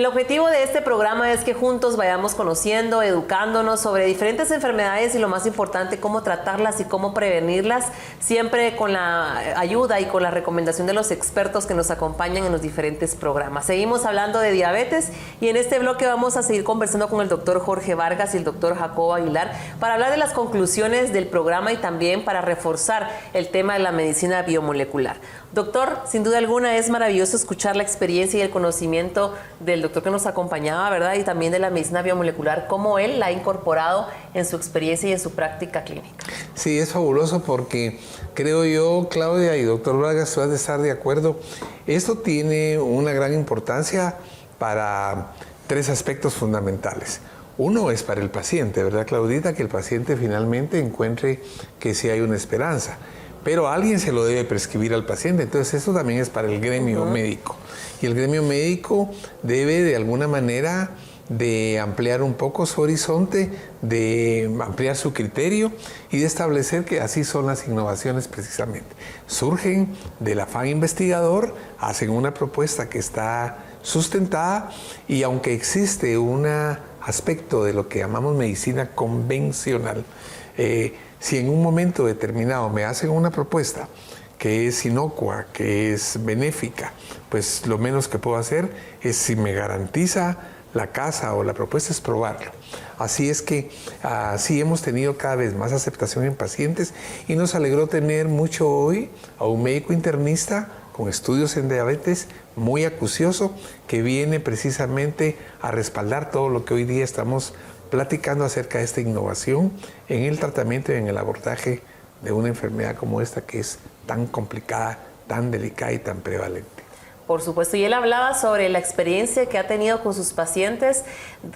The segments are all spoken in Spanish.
objetivo de este programa es que juntos vayamos conociendo, educándonos sobre diferentes enfermedades y lo más importante, cómo tratarlas y cómo prevenirlas, siempre con la ayuda y con la recomendación de los expertos que nos acompañan en los diferentes programas. Seguimos hablando de diabetes y en este bloque vamos a seguir conversando con el doctor Jorge Vargas y el doctor Jacobo Aguilar para hablar de las conclusiones del programa y también para reforzar el tema de la medicina biomolecular. Doctor, sin duda alguna es maravilloso escuchar la experiencia y el conocimiento del doctor que nos acompañaba, ¿verdad? Y también de la medicina biomolecular, cómo él la ha incorporado en su experiencia y en su práctica clínica. Sí, es fabuloso porque creo yo, Claudia y doctor Vargas, tú has de estar de acuerdo. Esto tiene una gran importancia para tres aspectos fundamentales. Uno es para el paciente, ¿verdad, Claudita? Que el paciente finalmente encuentre que sí hay una esperanza. Pero alguien se lo debe prescribir al paciente, entonces eso también es para el gremio médico. Y el gremio médico debe de alguna manera de ampliar un poco su horizonte, de ampliar su criterio y de establecer que así son las innovaciones precisamente. Surgen del afán investigador, hacen una propuesta que está sustentada y aunque existe un aspecto de lo que llamamos medicina convencional, si en un momento determinado me hacen una propuesta que es inocua, que es benéfica, pues lo menos que puedo hacer es, si me garantiza la casa o la propuesta, es probarlo. Así es que sí hemos tenido cada vez más aceptación en pacientes y nos alegró tener mucho hoy a un médico internista con estudios en diabetes muy acucioso que viene precisamente a respaldar todo lo que hoy día estamos platicando acerca de esta innovación en el tratamiento y en el abordaje de una enfermedad como esta que es tan complicada, tan delicada y tan prevalente. Por supuesto, y él hablaba sobre la experiencia que ha tenido con sus pacientes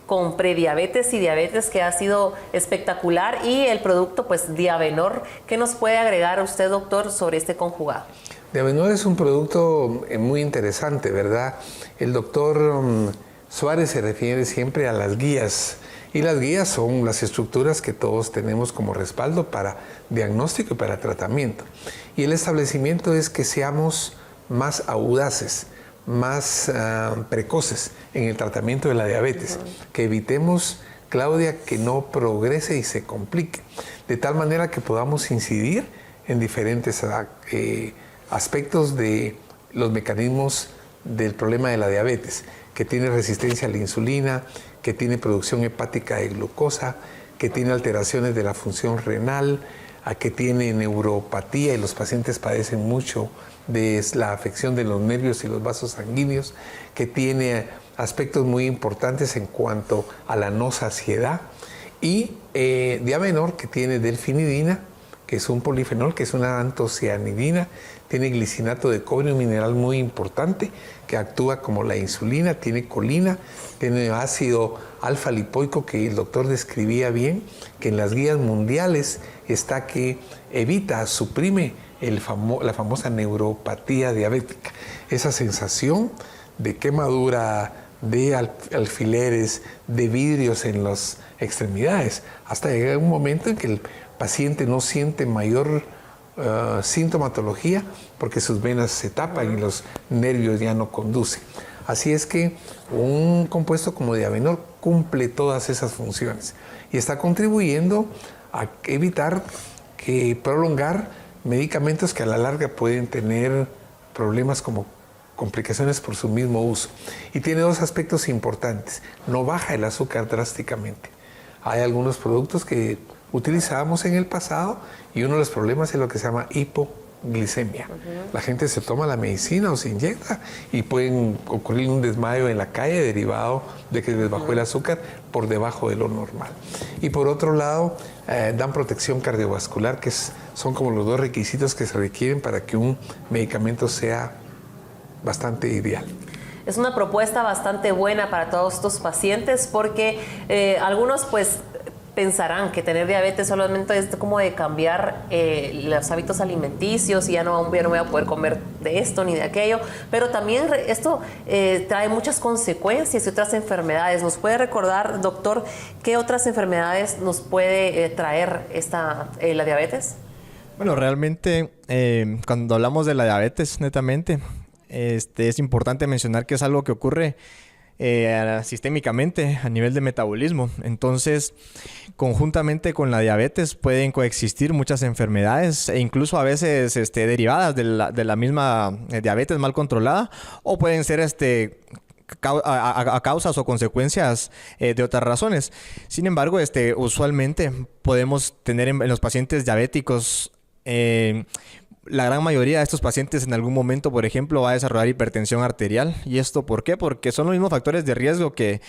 con prediabetes y diabetes, que ha sido espectacular, y el producto, pues, Diabenor. ¿Qué nos puede agregar usted, doctor, sobre este conjugado? Diabenor es un producto muy interesante, ¿verdad? El doctor Suárez se refiere siempre a las guías. Y las guías son las estructuras que todos tenemos como respaldo para diagnóstico y para tratamiento. Y el establecimiento es que seamos más audaces, más precoces en el tratamiento de la diabetes. Que evitemos, Claudia, que no progrese y se complique. De tal manera que podamos incidir en diferentes aspectos de los mecanismos del problema de la diabetes, que tiene resistencia a la insulina, que tiene producción hepática de glucosa, que tiene alteraciones de la función renal, que tiene neuropatía y los pacientes padecen mucho de la afección de los nervios y los vasos sanguíneos, que tiene aspectos muy importantes en cuanto a la no saciedad, y Diabenor, que tiene delfinidina, que es un polifenol, que es una antocianidina, tiene glicinato de cobre, un mineral muy importante que actúa como la insulina, tiene colina, tiene ácido alfa lipoico que el doctor describía bien, que en las guías mundiales está que evita, suprime la famosa neuropatía diabética, esa sensación de quemadura, de alfileres, de vidrios en las extremidades, hasta llegar un momento en que el paciente no siente mayor sintomatología porque sus venas se tapan y los nervios ya no conducen. Así es que un compuesto como Diabenor cumple todas esas funciones y está contribuyendo a evitar prolongar medicamentos que a la larga pueden tener problemas como complicaciones por su mismo uso. Y tiene dos aspectos importantes. No baja el azúcar drásticamente. Hay algunos productos que utilizábamos en el pasado y uno de los problemas es lo que se llama hipoglicemia. La gente se toma la medicina o se inyecta y pueden ocurrir un desmayo en la calle derivado de que les bajó el azúcar por debajo de lo normal. Y por otro lado, dan protección cardiovascular, que son como los dos requisitos que se requieren para que un medicamento sea bastante ideal. Es una propuesta bastante buena para todos estos pacientes porque algunos pues pensarán que tener diabetes solamente es como de cambiar los hábitos alimenticios y ya no voy a poder comer de esto ni de aquello, pero también esto trae muchas consecuencias y otras enfermedades. ¿Nos puede recordar, doctor, qué otras enfermedades nos puede traer la diabetes? Bueno, realmente cuando hablamos de la diabetes, netamente, es importante mencionar que es algo que ocurre sistémicamente a nivel de metabolismo. Entonces, conjuntamente con la diabetes pueden coexistir muchas enfermedades e incluso a veces derivadas de la misma diabetes mal controlada, o pueden ser a causas o consecuencias de otras razones. Sin embargo, usualmente podemos tener en los pacientes diabéticos, la gran mayoría de estos pacientes en algún momento, por ejemplo, va a desarrollar hipertensión arterial. ¿Y esto por qué? Porque son los mismos factores de riesgo que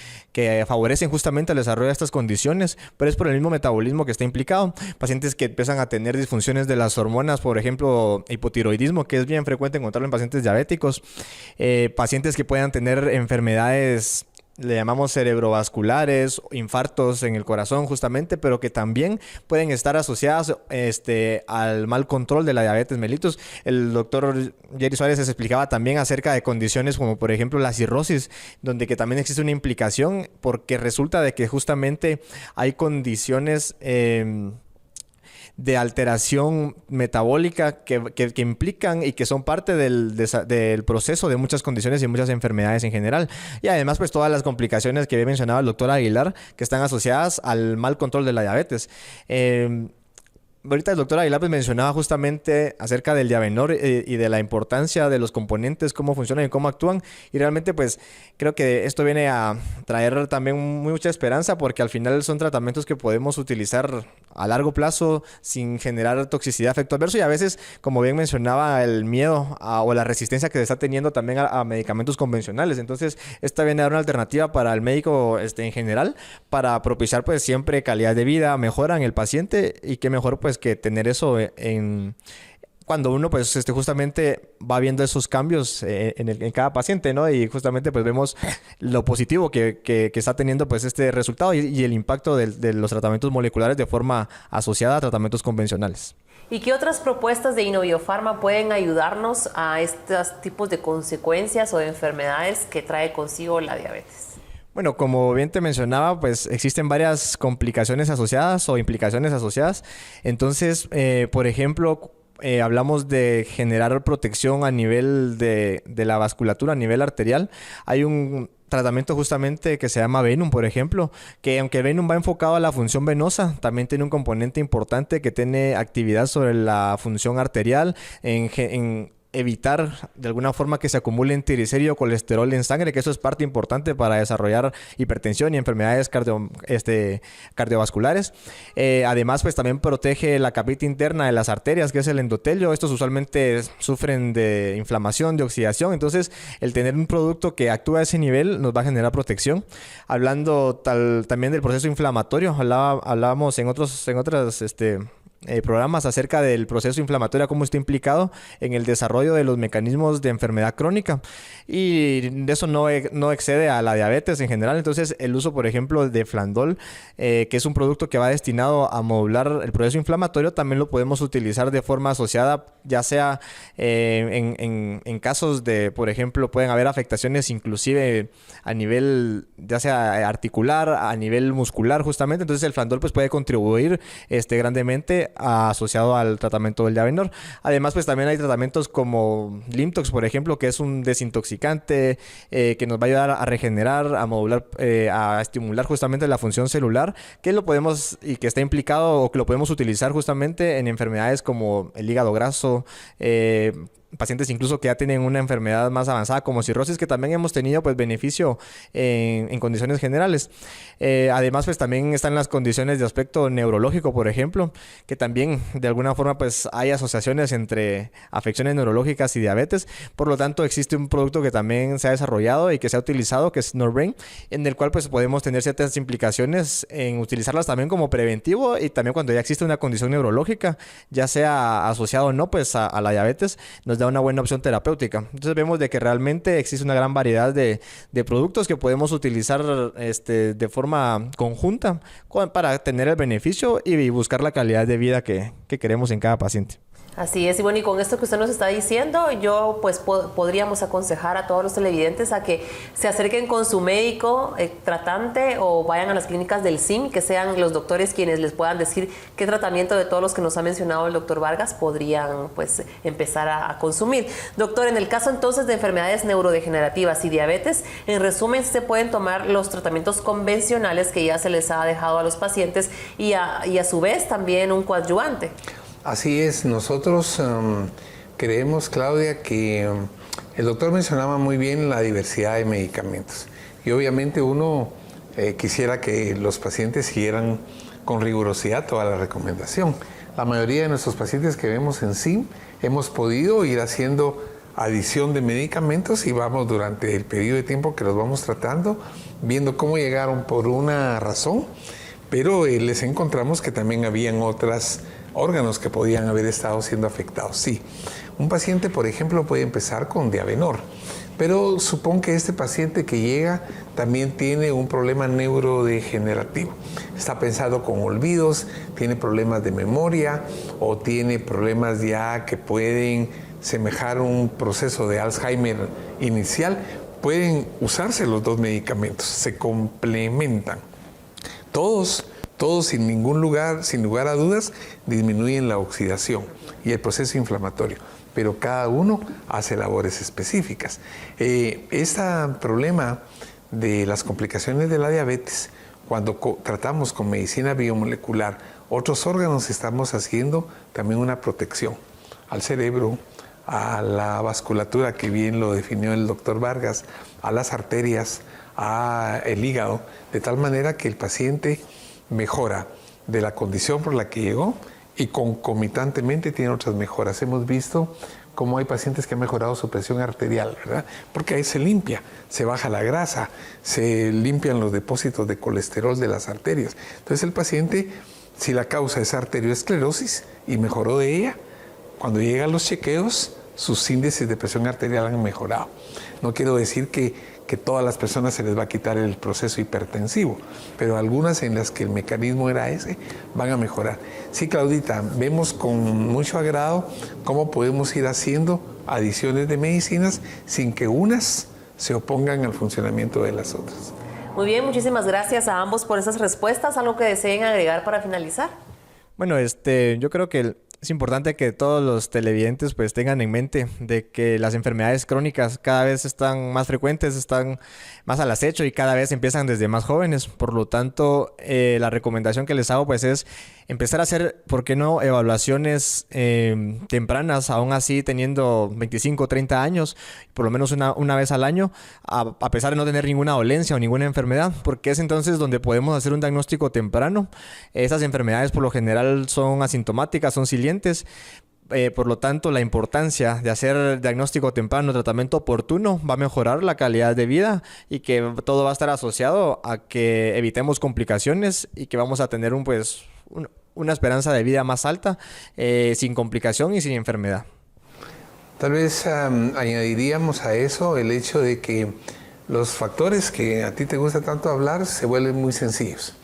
favorecen justamente el desarrollo de estas condiciones, pero es por el mismo metabolismo que está implicado. Pacientes que empiezan a tener disfunciones de las hormonas, por ejemplo, hipotiroidismo, que es bien frecuente encontrarlo en pacientes diabéticos. Pacientes que puedan tener enfermedades, le llamamos cerebrovasculares, infartos en el corazón justamente, pero que también pueden estar asociadas al mal control de la diabetes mellitus. El doctor Jerry Suárez les explicaba también acerca de condiciones como por ejemplo la cirrosis, donde que también existe una implicación porque resulta de que justamente hay condiciones de alteración metabólica que implican y que son parte del proceso de muchas condiciones y muchas enfermedades en general. Y además, pues todas las complicaciones que había mencionado el doctor Aguilar que están asociadas al mal control de la diabetes. Ahorita el doctor Aguilar pues, mencionaba justamente acerca del Diabenor y de la importancia de los componentes, cómo funcionan y cómo actúan. Y realmente pues creo que esto viene a traer también mucha esperanza porque al final son tratamientos que podemos utilizar a largo plazo sin generar toxicidad, efecto adverso. Y a veces, como bien mencionaba, el miedo o la resistencia que se está teniendo también a medicamentos convencionales. Entonces, esta viene a dar una alternativa para el médico en general para propiciar pues siempre calidad de vida, mejora en el paciente y qué mejor pues que tener eso cuando uno pues justamente va viendo esos cambios en cada paciente, ¿no? Y justamente pues vemos lo positivo que está teniendo pues este resultado y el impacto de los tratamientos moleculares de forma asociada a tratamientos convencionales. ¿Y qué otras propuestas de InnoBioPharma pueden ayudarnos a estos tipos de consecuencias o de enfermedades que trae consigo la diabetes? Bueno, como bien te mencionaba, pues existen varias complicaciones asociadas o implicaciones asociadas. Entonces, por ejemplo, hablamos de generar protección a nivel de la vasculatura, a nivel arterial. Hay un tratamiento justamente que se llama Venum, por ejemplo, que aunque Venum va enfocado a la función venosa, también tiene un componente importante que tiene actividad sobre la función arterial en evitar de alguna forma que se acumulen triglicéridos o colesterol en sangre, que eso es parte importante para desarrollar hipertensión y enfermedades cardiovasculares. Además, pues también protege la capita interna de las arterias, que es el endotelio. Estos usualmente sufren de inflamación, de oxidación. Entonces, el tener un producto que actúa a ese nivel nos va a generar protección. Hablando también del proceso inflamatorio, hablábamos en otros programas acerca del proceso inflamatorio, cómo está implicado en el desarrollo de los mecanismos de enfermedad crónica, y eso no excede a la diabetes en general. Entonces el uso, por ejemplo, de Flandol, que es un producto que va destinado a modular el proceso inflamatorio, también lo podemos utilizar de forma asociada, ya sea en casos de, por ejemplo, pueden haber afectaciones inclusive a nivel ya sea articular, a nivel muscular justamente. Entonces el Flandol pues puede contribuir grandemente asociado al tratamiento del Diabenor. Además, pues también hay tratamientos como Limtox, por ejemplo, que es un desintoxicante que nos va a ayudar a regenerar, a modular, a estimular justamente la función celular, que lo podemos y que está implicado o que lo podemos utilizar justamente en enfermedades como el hígado graso, pacientes incluso que ya tienen una enfermedad más avanzada como cirrosis, que también hemos tenido pues beneficio en condiciones generales. Además, pues también están las condiciones de aspecto neurológico, por ejemplo, que también de alguna forma pues hay asociaciones entre afecciones neurológicas y diabetes. Por lo tanto, existe un producto que también se ha desarrollado y que se ha utilizado, que es Norbrain, en el cual pues podemos tener ciertas implicaciones en utilizarlas también como preventivo, y también cuando ya existe una condición neurológica, ya sea asociado o no pues a la diabetes, nos da una buena opción terapéutica. Entonces vemos de que realmente existe una gran variedad de productos que podemos utilizar de forma conjunta para tener el beneficio y buscar la calidad de vida que queremos en cada paciente. Así es, y bueno, y con esto que usted nos está diciendo, yo pues podríamos aconsejar a todos los televidentes a que se acerquen con su médico tratante o vayan a las clínicas del SIM, que sean los doctores quienes les puedan decir qué tratamiento de todos los que nos ha mencionado el doctor Vargas podrían pues empezar a consumir. Doctor, en el caso entonces de enfermedades neurodegenerativas y diabetes, en resumen se pueden tomar los tratamientos convencionales que ya se les ha dejado a los pacientes y a su vez también un coadyuvante. Así es, nosotros creemos, Claudia, que el doctor mencionaba muy bien la diversidad de medicamentos y obviamente uno quisiera que los pacientes siguieran con rigurosidad toda la recomendación. La mayoría de nuestros pacientes que vemos en SIM hemos podido ir haciendo adición de medicamentos y vamos durante el periodo de tiempo que los vamos tratando, viendo cómo llegaron por una razón, pero les encontramos que también habían otros órganos que podían haber estado siendo afectados. Sí, un paciente, por ejemplo, puede empezar con Diavenor, pero supón que este paciente que llega también tiene un problema neurodegenerativo. Está pensado con olvidos, tiene problemas de memoria o tiene problemas ya que pueden semejar un proceso de Alzheimer inicial. Pueden usarse los dos medicamentos, se complementan. Todos sin lugar a dudas, disminuyen la oxidación y el proceso inflamatorio, pero cada uno hace labores específicas. Este problema de las complicaciones de la diabetes, cuando tratamos con medicina biomolecular otros órganos, estamos haciendo también una protección al cerebro, a la vasculatura, que bien lo definió el doctor Vargas, a las arterias, al hígado, de tal manera que el paciente mejora de la condición por la que llegó y concomitantemente tiene otras mejoras. Hemos visto cómo hay pacientes que han mejorado su presión arterial, ¿verdad? Porque ahí se limpia, se baja la grasa, se limpian los depósitos de colesterol de las arterias. Entonces el paciente, si la causa es arteriosclerosis y mejoró de ella, cuando llega a los chequeos, sus índices de presión arterial han mejorado. No quiero decir que todas las personas se les va a quitar el proceso hipertensivo, pero algunas en las que el mecanismo era ese van a mejorar. Sí, Claudita, vemos con mucho agrado cómo podemos ir haciendo adiciones de medicinas sin que unas se opongan al funcionamiento de las otras. Muy bien, muchísimas gracias a ambos por esas respuestas. ¿Algo que deseen agregar para finalizar? Bueno, yo creo que es importante que todos los televidentes pues tengan en mente de que las enfermedades crónicas cada vez están más frecuentes, están más al acecho y cada vez empiezan desde más jóvenes. Por lo tanto, la recomendación que les hago pues es empezar a hacer, ¿por qué no?, evaluaciones tempranas, aún así teniendo 25 o 30 años, por lo menos una vez al año, a pesar de no tener ninguna dolencia o ninguna enfermedad, porque es entonces donde podemos hacer un diagnóstico temprano. Esas enfermedades por lo general son asintomáticas, son silentes. Por lo tanto, la importancia de hacer diagnóstico temprano, tratamiento oportuno, va a mejorar la calidad de vida y que todo va a estar asociado a que evitemos complicaciones y que vamos a tener una esperanza de vida más alta, sin complicación y sin enfermedad. Tal vez añadiríamos a eso el hecho de que los factores que a ti te gusta tanto hablar se vuelven muy sencillos.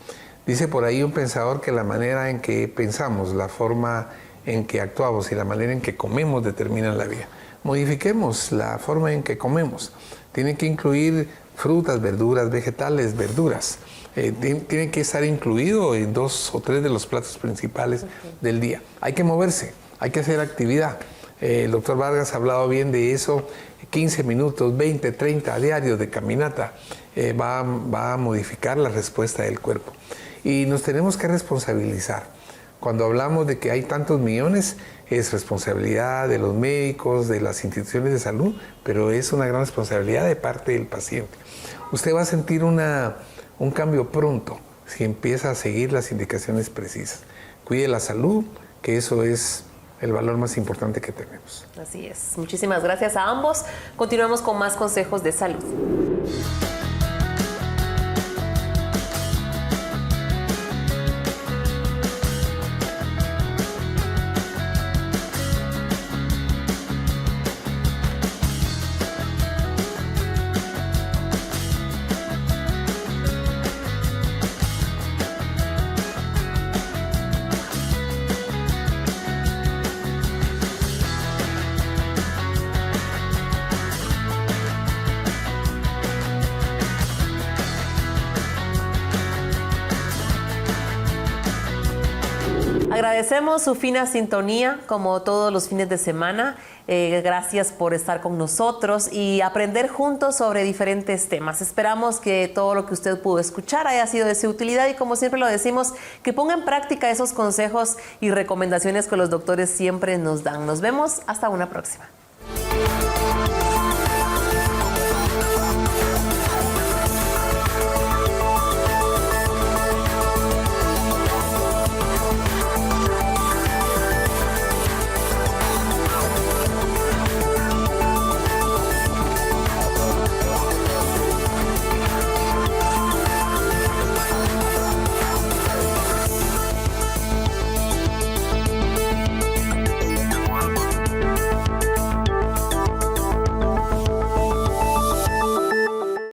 Dice por ahí un pensador que la manera en que pensamos, la forma en que actuamos y la manera en que comemos determinan la vida. Modifiquemos la forma en que comemos. Tiene que incluir frutas, verduras, vegetales, verduras. Tiene que estar incluido en 2 o 3 de los platos principales del día. Hay que moverse, hay que hacer actividad. El doctor Vargas ha hablado bien de eso. 15 minutos, 20, 30 diarios de caminata va a modificar la respuesta del cuerpo. Y nos tenemos que responsabilizar. Cuando hablamos de que hay tantos millones, es responsabilidad de los médicos, de las instituciones de salud, pero es una gran responsabilidad de parte del paciente. Usted va a sentir un cambio pronto si empieza a seguir las indicaciones precisas. Cuide la salud, que eso es el valor más importante que tenemos. Así es. Muchísimas gracias a ambos. Continuamos con más consejos de salud. Agradecemos su fina sintonía, como todos los fines de semana. Gracias por estar con nosotros y aprender juntos sobre diferentes temas. Esperamos que todo lo que usted pudo escuchar haya sido de su utilidad y, como siempre lo decimos, que ponga en práctica esos consejos y recomendaciones que los doctores siempre nos dan. Nos vemos hasta una próxima.